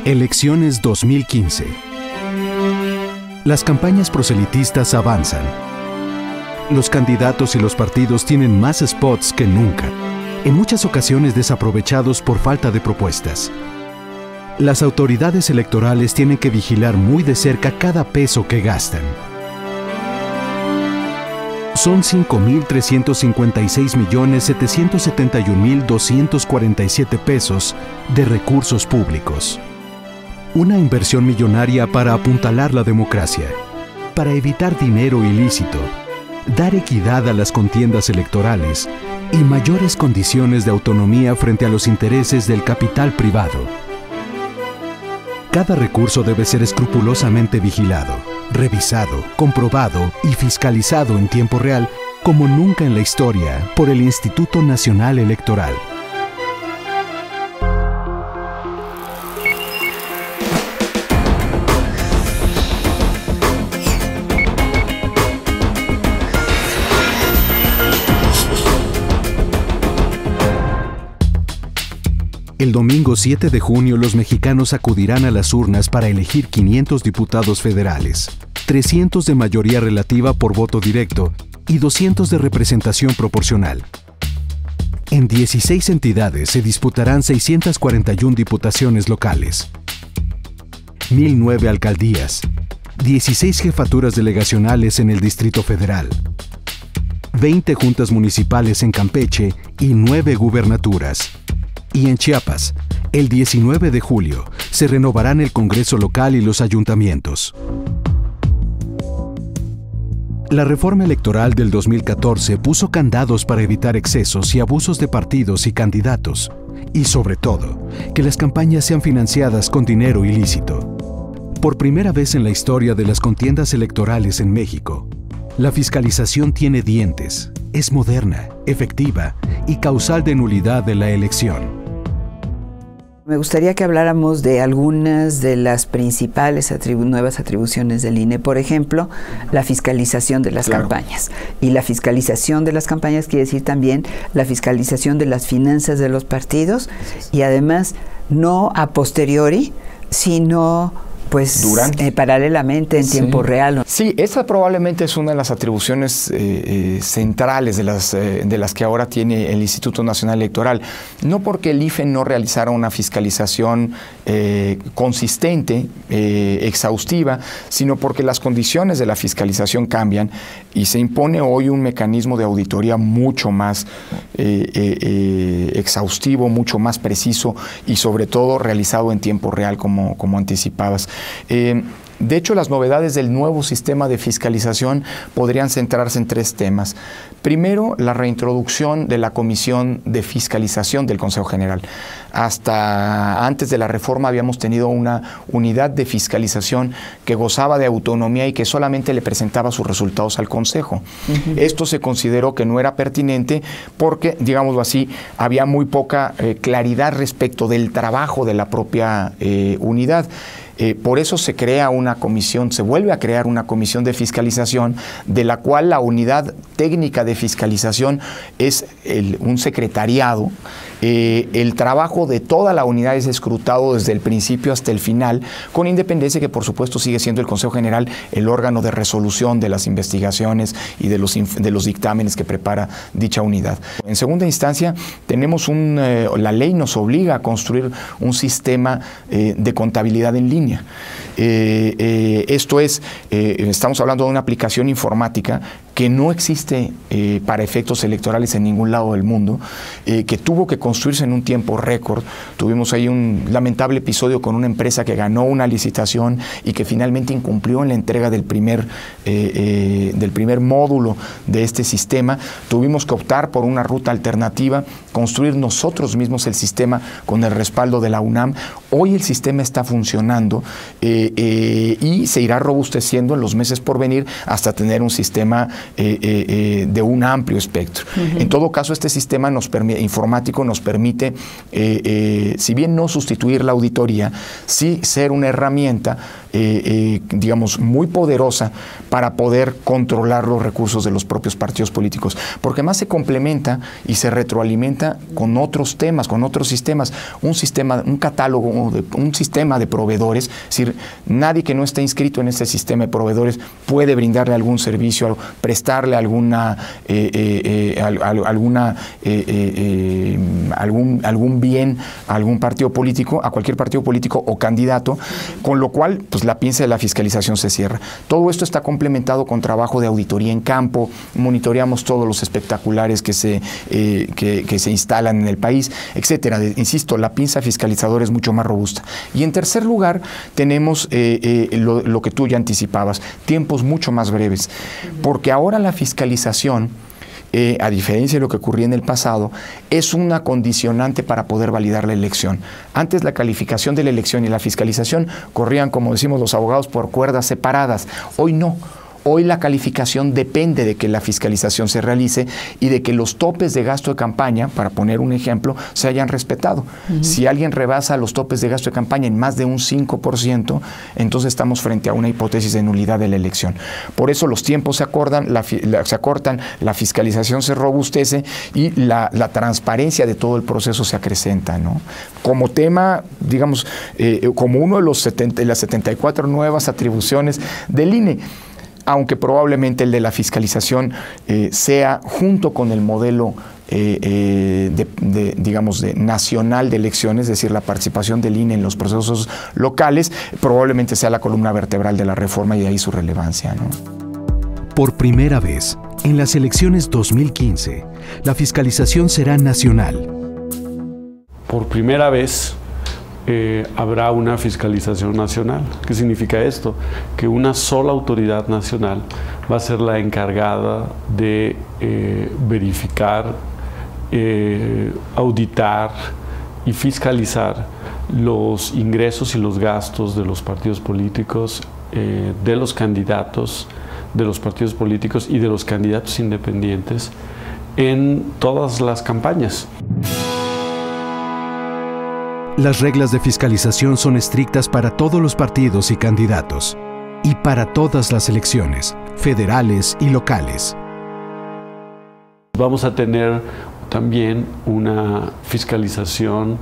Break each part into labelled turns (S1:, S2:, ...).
S1: Elecciones 2015. Las campañas proselitistas avanzan. Los candidatos y los partidos tienen más spots que nunca, en muchas ocasiones desaprovechados por falta de propuestas. Las autoridades electorales tienen que vigilar muy de cerca cada peso que gastan. Son 5.356.771.247 pesos de recursos públicos. Una inversión millonaria para apuntalar la democracia, para evitar dinero ilícito, dar equidad a las contiendas electorales y mayores condiciones de autonomía frente a los intereses del capital privado. Cada recurso debe ser escrupulosamente vigilado, revisado, comprobado y fiscalizado en tiempo real como nunca en la historia por el Instituto Nacional Electoral. El domingo 7 de junio los mexicanos acudirán a las urnas para elegir 500 diputados federales, 300 de mayoría relativa por voto directo y 200 de representación proporcional. En 16 entidades se disputarán 641 diputaciones locales, 1,009 alcaldías, 16 jefaturas delegacionales en el Distrito Federal, 20 juntas municipales en Campeche y 9 gubernaturas. Y en Chiapas, el 19 de julio, se renovarán el Congreso local y los ayuntamientos. La reforma electoral del 2014 puso candados para evitar excesos y abusos de partidos y candidatos, y sobre todo, que las campañas sean financiadas con dinero ilícito. Por primera vez en la historia de las contiendas electorales en México, la fiscalización tiene dientes, es moderna, efectiva y causal de nulidad de la elección.
S2: Me gustaría que habláramos de algunas de las principales nuevas atribuciones del INE. Por ejemplo, la fiscalización de las campañas. Y la fiscalización de las campañas quiere decir también la fiscalización de las finanzas de los partidos y además no a posteriori, sino pues paralelamente en tiempo real.
S3: Sí, esa probablemente es una de las atribuciones centrales de las que ahora tiene el Instituto Nacional Electoral. No porque el IFE no realizara una fiscalización consistente, exhaustiva, sino porque las condiciones de la fiscalización cambian y se impone hoy un mecanismo de auditoría mucho más exhaustivo, mucho más preciso y sobre todo realizado en tiempo real, como anticipabas. De hecho, las novedades del nuevo sistema de fiscalización podrían centrarse en 3 temas. Primero, la reintroducción de la Comisión de Fiscalización del Consejo General. Hasta antes de la reforma habíamos tenido una unidad de fiscalización que gozaba de autonomía y que solamente le presentaba sus resultados al Consejo. Esto se consideró que no era pertinente porque, digámoslo así, había muy poca claridad respecto del trabajo de la propia unidad. Por eso se crea una comisión, se vuelve a crear una comisión de fiscalización, de la cual la unidad técnica de fiscalización es un secretariado. El trabajo de toda la unidad es escrutado desde el principio hasta el final, con independencia que por supuesto sigue siendo el Consejo General el órgano de resolución de las investigaciones y de los dictámenes que prepara dicha unidad. En segunda instancia, tenemos la ley nos obliga a construir un sistema de contabilidad en línea. Esto es, estamos hablando de una aplicación informática que no existe para efectos electorales en ningún lado del mundo, que tuvo que construirse en un tiempo récord. Tuvimos ahí un lamentable episodio con una empresa que ganó una licitación y que finalmente incumplió en la entrega del primer módulo de este sistema. Tuvimos que optar por una ruta alternativa, construir nosotros mismos el sistema con el respaldo de la UNAM. Hoy el sistema está funcionando y se irá robusteciendo en los meses por venir hasta tener un sistema de un amplio espectro. En todo caso, este sistema informático nos permite, si bien no sustituir la auditoría, sí ser una herramienta, digamos, muy poderosa para poder controlar los recursos de los propios partidos políticos, porque más se complementa y se retroalimenta con otros temas, con otros sistemas, un catálogo, un sistema de proveedores. Es decir, nadie que no esté inscrito en este sistema de proveedores puede brindarle algún servicio, prestarle algún bien a algún partido político, a cualquier partido político o candidato, con lo cual pues la pinza de la fiscalización se cierra. Todo esto está complementado con trabajo de auditoría en campo, monitoreamos todos los espectaculares que se instalan en el país, etcétera. Insisto, la pinza fiscalizadora es mucho más robusta. Y en tercer lugar, tenemos lo que tú ya anticipabas, tiempos mucho más breves, porque ahora la fiscalización, a diferencia de lo que ocurría en el pasado, es una condicionante para poder validar la elección. Antes la calificación de la elección y la fiscalización corrían, como decimos los abogados, por cuerdas separadas. Hoy no. Hoy la calificación depende de que la fiscalización se realice y de que los topes de gasto de campaña, para poner un ejemplo, se hayan respetado. Si alguien rebasa los topes de gasto de campaña en más de un 5%, entonces estamos frente a una hipótesis de nulidad de la elección. Por eso los tiempos se acortan, la fiscalización se robustece y la transparencia de todo el proceso se acrecenta, ¿no? Como tema, digamos, como uno de las 74 nuevas atribuciones del INE, aunque probablemente el de la fiscalización sea, junto con el modelo digamos, nacional de elecciones, es decir, la participación del INE en los procesos locales, probablemente sea la columna vertebral de la reforma y de ahí su relevancia, ¿no?
S1: Por primera vez, en las elecciones 2015, la fiscalización será nacional.
S4: Por primera vez, habrá una fiscalización nacional. ¿Qué significa esto? Que una sola autoridad nacional va a ser la encargada de verificar, auditar y fiscalizar los ingresos y los gastos de los partidos políticos, de los candidatos de los partidos políticos y de los candidatos independientes en todas las campañas.
S1: Las reglas de fiscalización son estrictas para todos los partidos y candidatos, y para todas las elecciones, federales y locales.
S4: Vamos a tener también una fiscalización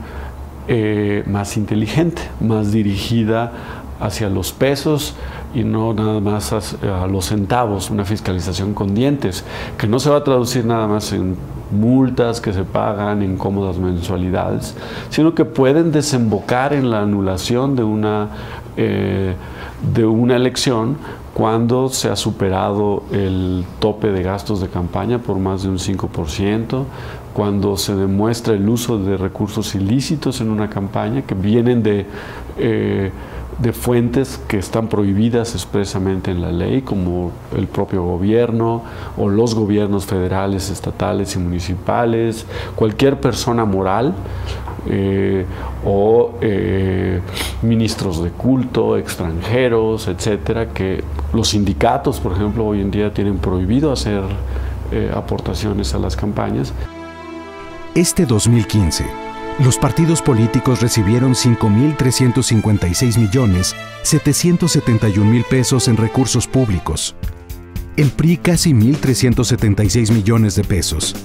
S4: más inteligente, más dirigida hacia los pesos y no nada más a los centavos, una fiscalización con dientes, que no se va a traducir nada más en multas que se pagan en cómodas mensualidades, sino que pueden desembocar en la anulación de una elección cuando se ha superado el tope de gastos de campaña por más de un 5%, cuando se demuestra el uso de recursos ilícitos en una campaña que vienen de fuentes que están prohibidas expresamente en la ley, como el propio gobierno o los gobiernos federales, estatales y municipales, cualquier persona moral o ministros de culto, extranjeros, etcétera, que los sindicatos, por ejemplo, hoy en día tienen prohibido hacer aportaciones a las campañas.
S1: Este 2015, los partidos políticos recibieron 5.356.771.000 pesos en recursos públicos. El PRI casi 1.376 millones de pesos.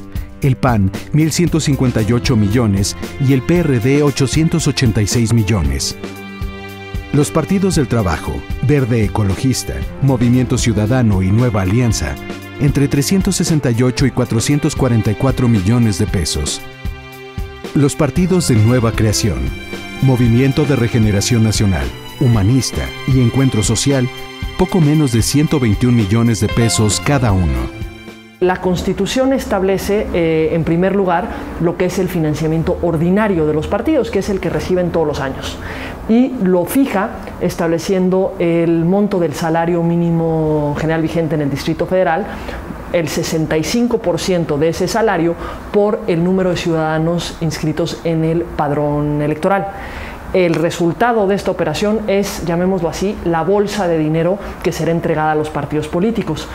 S1: El PAN 1.158 millones y el PRD 886 millones. Los partidos del Trabajo, Verde Ecologista, Movimiento Ciudadano y Nueva Alianza, entre 368 y 444 millones de pesos. Los partidos de Nueva Creación, Movimiento de Regeneración Nacional, Humanista y Encuentro Social, poco menos de 121 millones de pesos cada uno.
S5: La Constitución establece, en primer lugar, lo que es el financiamiento ordinario de los partidos, que es el que reciben todos los años, y lo fija estableciendo el monto del salario mínimo general vigente en el Distrito Federal, el 65% de ese salario por el número de ciudadanos inscritos en el padrón electoral. El resultado de esta operación es, llamémoslo así, la bolsa de dinero que será entregada a los partidos políticos.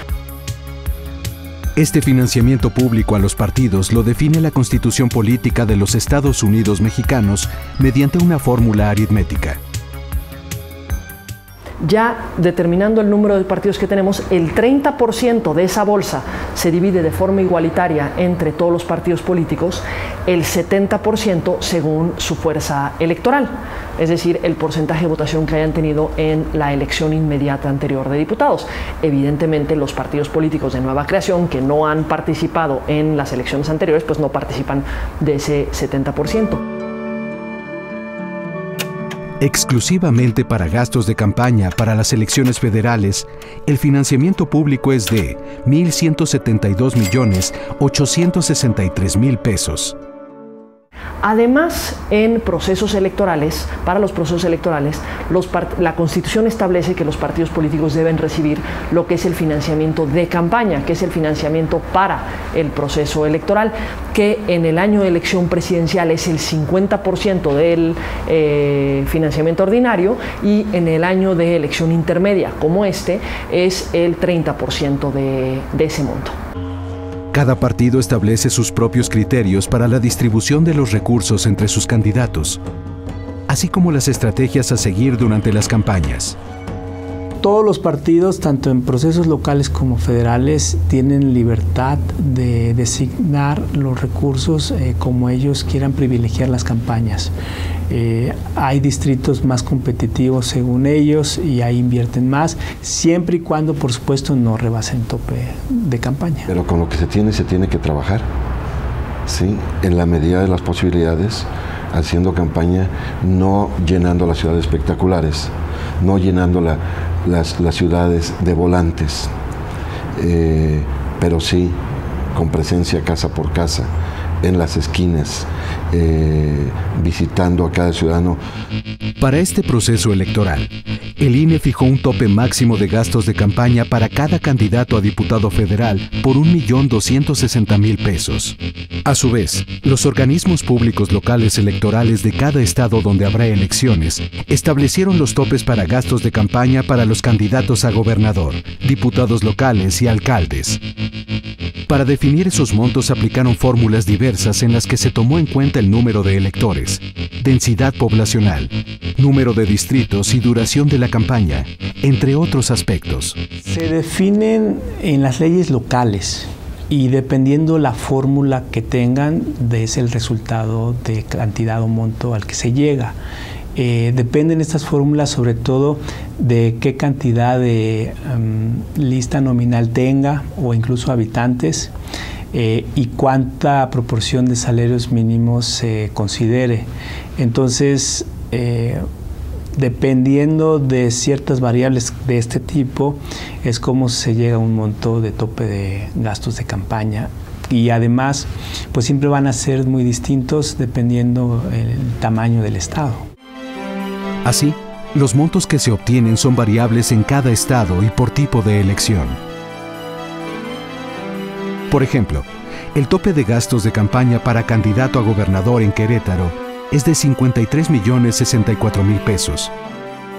S1: Este financiamiento público a los partidos lo define la Constitución Política de los Estados Unidos Mexicanos mediante una fórmula aritmética.
S5: Ya determinando el número de partidos que tenemos, el 30% de esa bolsa se divide de forma igualitaria entre todos los partidos políticos, el 70% según su fuerza electoral, es decir, el porcentaje de votación que hayan tenido en la elección inmediata anterior de diputados. Evidentemente, los partidos políticos de nueva creación que no han participado en las elecciones anteriores, pues no participan de ese 70%.
S1: Exclusivamente para gastos de campaña para las elecciones federales, el financiamiento público es de 1,172,863,000 pesos.
S5: Además, en procesos electorales, para los procesos electorales, la Constitución establece que los partidos políticos deben recibir lo que es el financiamiento de campaña, que es el financiamiento para el proceso electoral, que en el año de elección presidencial es el 50% del financiamiento ordinario y en el año de elección intermedia, como este, es el 30% de ese monto.
S1: Cada partido establece sus propios criterios para la distribución de los recursos entre sus candidatos, así como las estrategias a seguir durante las campañas.
S6: Todos los partidos, tanto en procesos locales como federales, tienen libertad de designar los recursos como ellos quieran privilegiar las campañas. Hay distritos más competitivos según ellos y ahí invierten más, siempre y cuando, por supuesto, no rebasen tope de campaña.
S7: Pero con lo que se tiene que trabajar, ¿sí? En la medida de las posibilidades, haciendo campaña, no llenando las ciudades espectaculares, no llenando las ciudades de volantes, pero sí con presencia casa por casa, en las esquinas, visitando a cada ciudadano.
S1: Para este proceso electoral, el INE fijó un tope máximo de gastos de campaña para cada candidato a diputado federal por 1,260,000 pesos. A su vez, los organismos públicos locales electorales de cada estado donde habrá elecciones establecieron los topes para gastos de campaña para los candidatos a gobernador, diputados locales y alcaldes. Para definir esos montos aplicaron fórmulas diversas en las que se tomó en cuenta el número de electores, densidad poblacional, número de distritos y duración de la campaña, entre otros aspectos.
S6: Se definen en las leyes locales y dependiendo la fórmula que tengan, es el resultado de cantidad o monto al que se llega. Dependen estas fórmulas sobre todo de qué cantidad de lista nominal tenga o incluso habitantes y cuánta proporción de salarios mínimos se considere. Entonces, dependiendo de ciertas variables de este tipo, es como se llega a un monto de tope de gastos de campaña. Y además, pues siempre van a ser muy distintos dependiendo el tamaño del estado.
S1: Así, los montos que se obtienen son variables en cada estado y por tipo de elección. Por ejemplo, el tope de gastos de campaña para candidato a gobernador en Querétaro es de 53,064,000 pesos.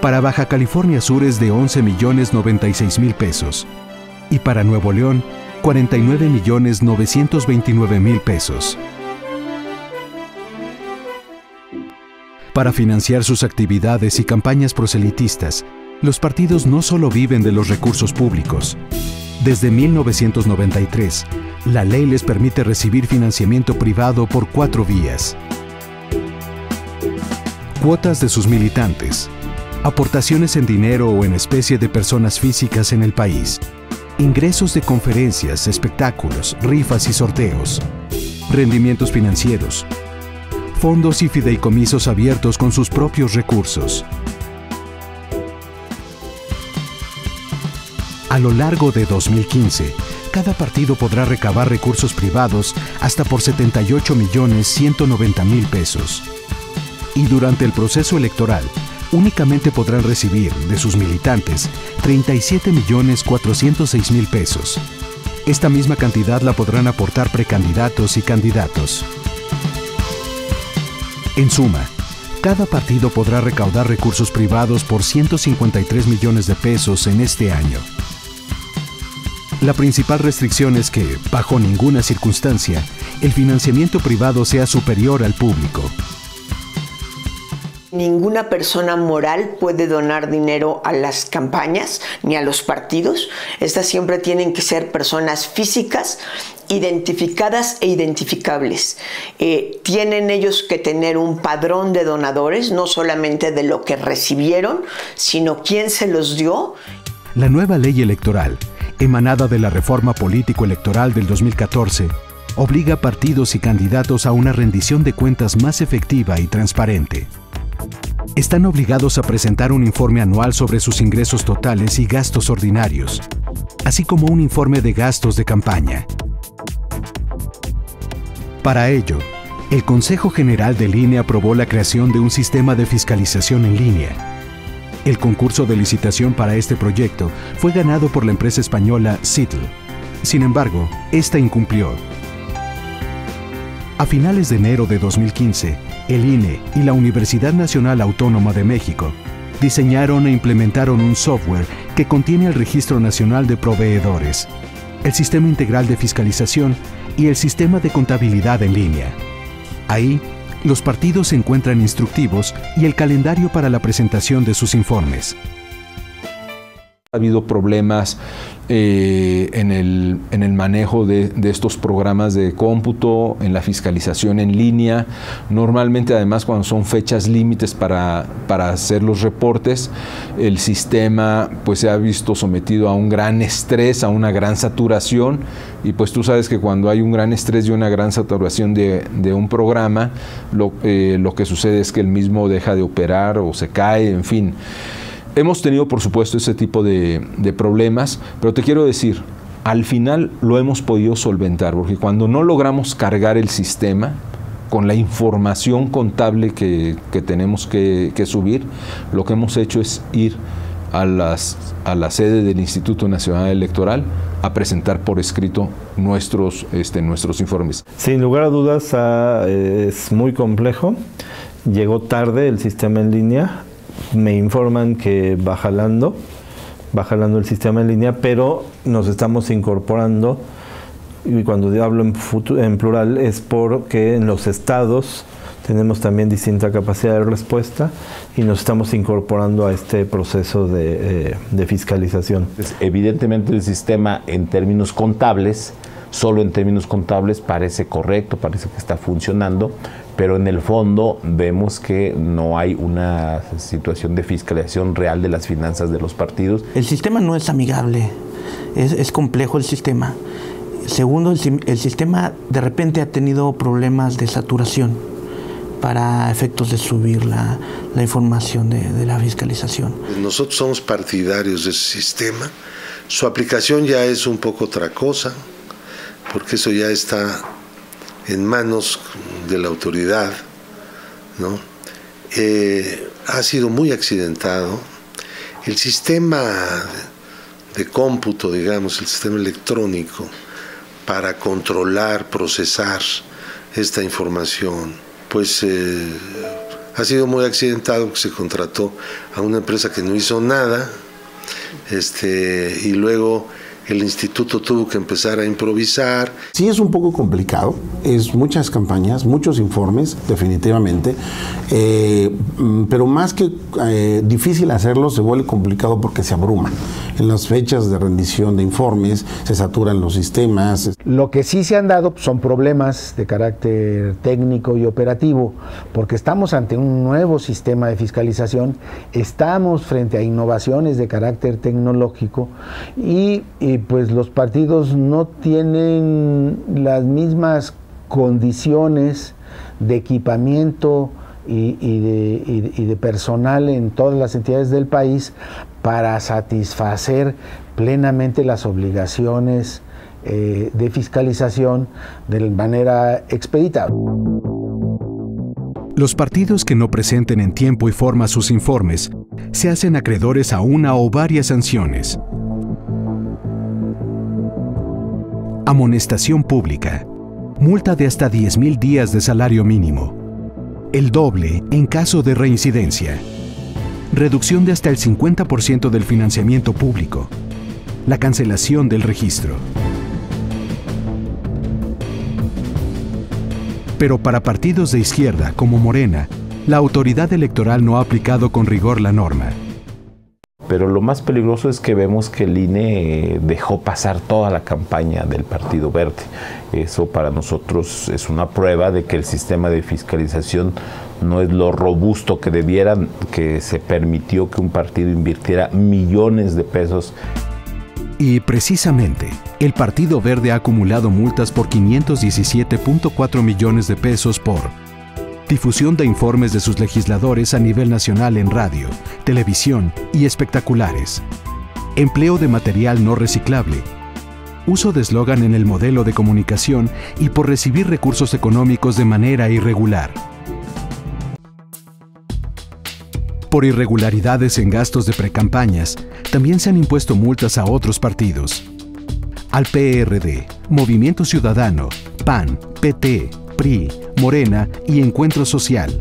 S1: Para Baja California Sur es de 11,096,000 pesos. Y para Nuevo León, 49,929,000 pesos. Para financiar sus actividades y campañas proselitistas, los partidos no solo viven de los recursos públicos. Desde 1993, la ley les permite recibir financiamiento privado por 4 vías. Cuotas de sus militantes, aportaciones en dinero o en especie de personas físicas en el país, ingresos de conferencias, espectáculos, rifas y sorteos, rendimientos financieros, fondos y fideicomisos abiertos con sus propios recursos. A lo largo de 2015, cada partido podrá recabar recursos privados hasta por 78,190,000 pesos. Y durante el proceso electoral, únicamente podrán recibir de sus militantes 37,406,000 pesos. Esta misma cantidad la podrán aportar precandidatos y candidatos. En suma, Cada partido podrá recaudar recursos privados por 153 millones de pesos en este año. La principal restricción es que, bajo ninguna circunstancia, el financiamiento privado sea superior al público.
S8: Ninguna persona moral puede donar dinero a las campañas ni a los partidos. Estas siempre tienen que ser personas físicas, identificadas e identificables. Tienen ellos que tener un padrón de donadores, no solamente de lo que recibieron, sino quién se los dio.
S1: La nueva ley electoral, emanada de la reforma político-electoral del 2014, obliga a partidos y candidatos a una rendición de cuentas más efectiva y transparente. Están obligados a presentar un informe anual sobre sus ingresos totales y gastos ordinarios, así como un informe de gastos de campaña. Para ello, el Consejo General del INE aprobó la creación de un sistema de fiscalización en línea. El concurso de licitación para este proyecto fue ganado por la empresa española Citl. Sin embargo, esta incumplió. A finales de enero de 2015, el INE y la Universidad Nacional Autónoma de México diseñaron e implementaron un software que contiene el Registro Nacional de Proveedores, el Sistema Integral de Fiscalización y el Sistema de Contabilidad en línea. Ahí, los partidos encuentran instructivos y el calendario para la presentación de sus informes.
S9: Ha habido problemas en el manejo de estos programas de cómputo, en la fiscalización en línea. Normalmente, además, cuando son fechas límites para hacer los reportes, el sistema pues se ha visto sometido a un gran estrés, a una gran saturación, y pues tú sabes que cuando hay un gran estrés y una gran saturación de un programa, lo que sucede es que el mismo deja de operar o se cae, en fin. Hemos tenido, por supuesto, ese tipo de problemas, pero te quiero decir, al final lo hemos podido solventar, porque cuando no logramos cargar el sistema con la información contable que tenemos que subir, lo que hemos hecho es ir a la sede del Instituto Nacional Electoral a presentar por escrito nuestros informes.
S10: Sin lugar a dudas, es muy complejo. Llegó tarde el sistema en línea. Me informan que va jalando el sistema en línea, pero nos estamos incorporando, y cuando hablo en plural es porque en los estados tenemos también distinta capacidad de respuesta y nos estamos incorporando a este proceso de fiscalización.
S11: Evidentemente el sistema en términos contables, solo en términos contables parece correcto, parece que está funcionando, pero en el fondo vemos que no hay una situación de fiscalización real de las finanzas de los partidos.
S12: El sistema no es amigable, es complejo el sistema. Segundo, el sistema de repente ha tenido problemas de saturación para efectos de subir la información de la fiscalización.
S13: Nosotros somos partidarios de ese sistema. Su aplicación ya es un poco otra cosa, porque eso ya está en manos de la autoridad, ¿no? Ha sido muy accidentado. El sistema de cómputo, digamos, el sistema electrónico para controlar, procesar esta información, pues ha sido muy accidentado, porque se contrató a una empresa que no hizo nada, y luego el instituto tuvo que empezar a improvisar.
S14: Sí, es un poco complicado, es muchas campañas, muchos informes, definitivamente, pero más que difícil hacerlo, se vuelve complicado porque se abruma. En las fechas de rendición de informes se saturan los sistemas.
S15: Lo que sí se han dado son problemas de carácter técnico y operativo, porque estamos ante un nuevo sistema de fiscalización, estamos frente a innovaciones de carácter tecnológico y pues los partidos no tienen las mismas condiciones de equipamiento y de personal en todas las entidades del país para satisfacer plenamente las obligaciones de fiscalización de manera expedita.
S1: Los partidos que no presenten en tiempo y forma sus informes se hacen acreedores a una o varias sanciones. Amonestación pública, multa de hasta 10,000 días de salario mínimo, el doble en caso de reincidencia, reducción de hasta el 50% del financiamiento público, la cancelación del registro. Pero para partidos de izquierda como Morena, la autoridad electoral no ha aplicado con rigor la norma.
S11: Pero lo más peligroso es que vemos que el INE dejó pasar toda la campaña del Partido Verde. Eso para nosotros es una prueba de que el sistema de fiscalización no es lo robusto que debieran, que se permitió que un partido invirtiera millones de pesos.
S1: Y precisamente, el Partido Verde ha acumulado multas por 517.4 millones de pesos por difusión de informes de sus legisladores a nivel nacional en radio, televisión y espectaculares, empleo de material no reciclable, uso de eslogan en el modelo de comunicación y por recibir recursos económicos de manera irregular. Por irregularidades en gastos de precampañas, también se han impuesto multas a otros partidos. Al PRD, Movimiento Ciudadano, PAN, PT, PRI, Morena y Encuentro Social.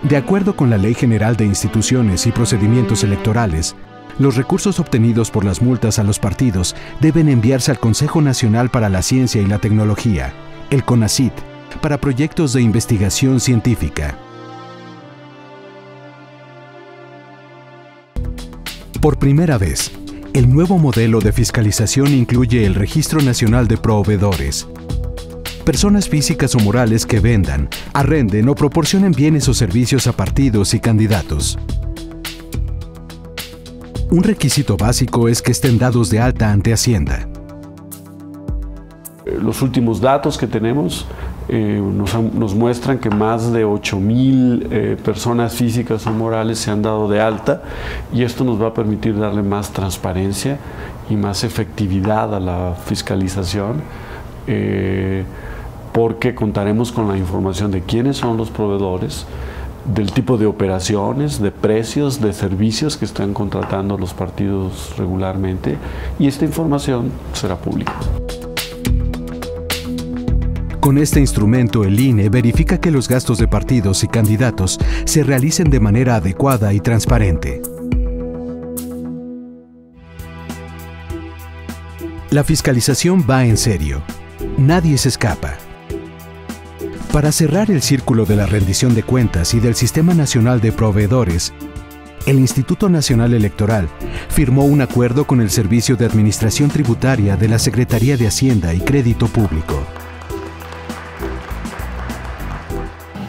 S1: De acuerdo con la Ley General de Instituciones y Procedimientos Electorales, los recursos obtenidos por las multas a los partidos deben enviarse al Consejo Nacional para la Ciencia y la Tecnología, el CONACYT, para proyectos de investigación científica. Por primera vez, el nuevo modelo de fiscalización incluye el Registro Nacional de Proveedores. Personas físicas o morales que vendan, arrenden o proporcionen bienes o servicios a partidos y candidatos. Un requisito básico es que estén dados de alta ante Hacienda.
S4: Los últimos datos que tenemos nos muestran que más de 8,000 personas físicas o morales se han dado de alta, y esto nos va a permitir darle más transparencia y más efectividad a la fiscalización, porque contaremos con la información de quiénes son los proveedores, del tipo de operaciones, de precios, de servicios que están contratando los partidos regularmente, y esta información será pública.
S1: Con este instrumento, el INE verifica que los gastos de partidos y candidatos se realicen de manera adecuada y transparente. La fiscalización va en serio. Nadie se escapa. Para cerrar el círculo de la rendición de cuentas y del Sistema Nacional de Proveedores, el Instituto Nacional Electoral firmó un acuerdo con el Servicio de Administración Tributaria de la Secretaría de Hacienda y Crédito Público.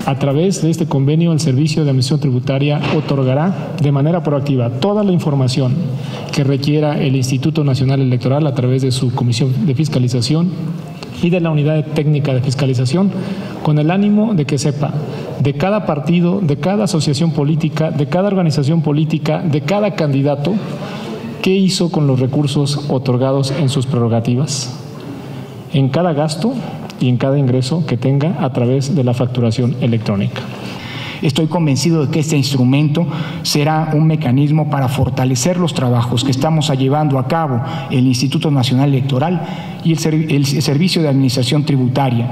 S16: A través de este convenio, el Servicio de Administración Tributaria otorgará de manera proactiva toda la información que requiera el Instituto Nacional Electoral a través de su Comisión de Fiscalización y de la Unidad Técnica de Fiscalización, con el ánimo de que sepa de cada partido, de cada asociación política, de cada organización política, de cada candidato, qué hizo con los recursos otorgados en sus prerrogativas, en cada gasto y en cada ingreso que tenga a través de la facturación electrónica.
S17: Estoy convencido de que este instrumento será un mecanismo para fortalecer los trabajos que estamos llevando a cabo el Instituto Nacional Electoral y el Servicio de Administración Tributaria,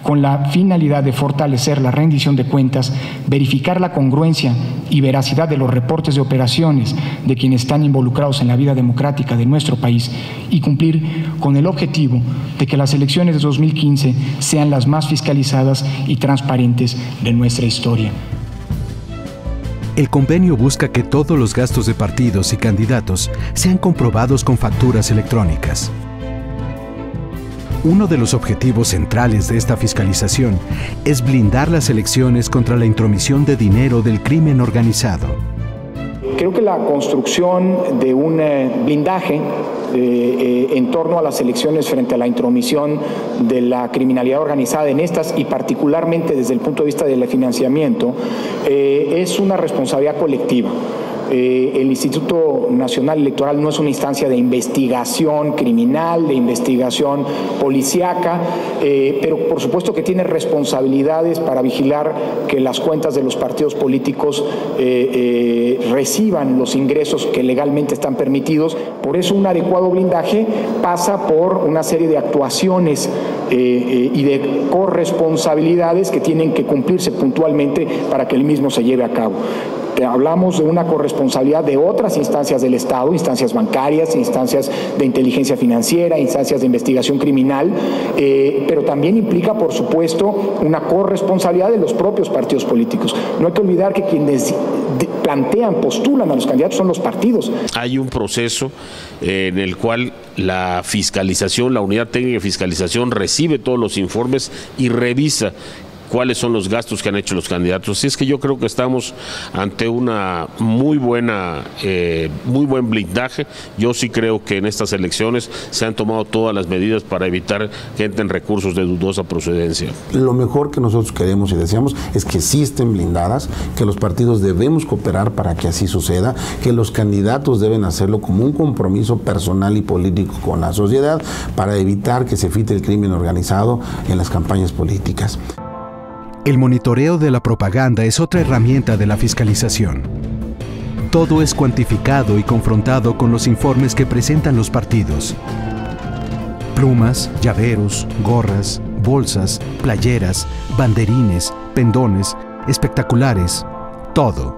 S17: con la finalidad de fortalecer la rendición de cuentas, verificar la congruencia y veracidad de los reportes de operaciones de quienes están involucrados en la vida democrática de nuestro país y cumplir con el objetivo de que las elecciones de 2015 sean las más fiscalizadas y transparentes de nuestra historia.
S1: El convenio busca que todos los gastos de partidos y candidatos sean comprobados con facturas electrónicas. Uno de los objetivos centrales de esta fiscalización es blindar las elecciones contra la intromisión de dinero del crimen organizado.
S17: Creo que la construcción de un blindaje en torno a las elecciones frente a la intromisión de la criminalidad organizada en estas, y particularmente desde el punto de vista del financiamiento, es una responsabilidad colectiva. El Instituto Nacional Electoral no es una instancia de investigación criminal, de investigación policíaca, pero por supuesto que tiene responsabilidades para vigilar que las cuentas de los partidos políticos reciban los ingresos que legalmente están permitidos. Por eso un adecuado blindaje pasa por una serie de actuaciones y de corresponsabilidades que tienen que cumplirse puntualmente para que el mismo se lleve a cabo. Hablamos de una corresponsabilidad de otras instancias del Estado, instancias bancarias, instancias de inteligencia financiera, instancias de investigación criminal, pero también implica, por supuesto, una corresponsabilidad de los propios partidos políticos. No hay que olvidar que quienes plantean, postulan a los candidatos son los partidos.
S18: Hay un proceso en el cual la fiscalización, la unidad técnica de fiscalización recibe todos los informes y revisa cuáles son los gastos que han hecho los candidatos. Así es que yo creo que estamos ante una muy buen blindaje. Yo sí creo que en estas elecciones se han tomado todas las medidas para evitar que entren recursos de dudosa procedencia.
S14: Lo mejor que nosotros queremos y deseamos es que sí estén blindadas, que los partidos debemos cooperar para que así suceda, que los candidatos deben hacerlo como un compromiso personal y político con la sociedad para evitar que se filtre el crimen organizado en las campañas políticas.
S1: El monitoreo de la propaganda es otra herramienta de la fiscalización. Todo es cuantificado y confrontado con los informes que presentan los partidos. Plumas, llaveros, gorras, bolsas, playeras, banderines, pendones, espectaculares, todo.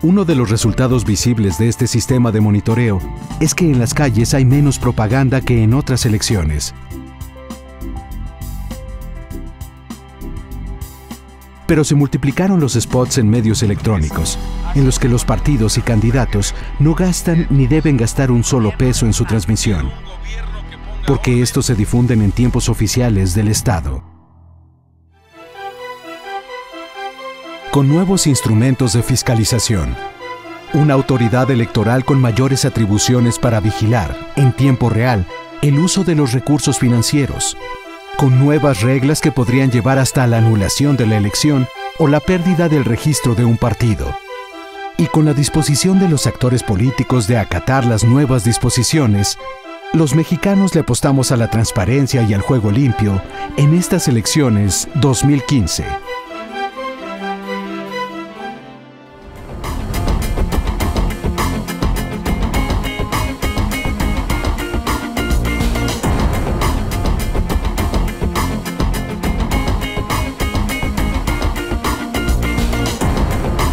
S1: Uno de los resultados visibles de este sistema de monitoreo es que en las calles hay menos propaganda que en otras elecciones. Pero se multiplicaron los spots en medios electrónicos, en los que los partidos y candidatos no gastan ni deben gastar un solo peso en su transmisión, porque estos se difunden en tiempos oficiales del Estado. Con nuevos instrumentos de fiscalización, una autoridad electoral con mayores atribuciones para vigilar, en tiempo real, el uso de los recursos financieros, con nuevas reglas que podrían llevar hasta la anulación de la elección o la pérdida del registro de un partido. Y con la disposición de los actores políticos de acatar las nuevas disposiciones, los mexicanos le apostamos a la transparencia y al juego limpio en estas elecciones 2015.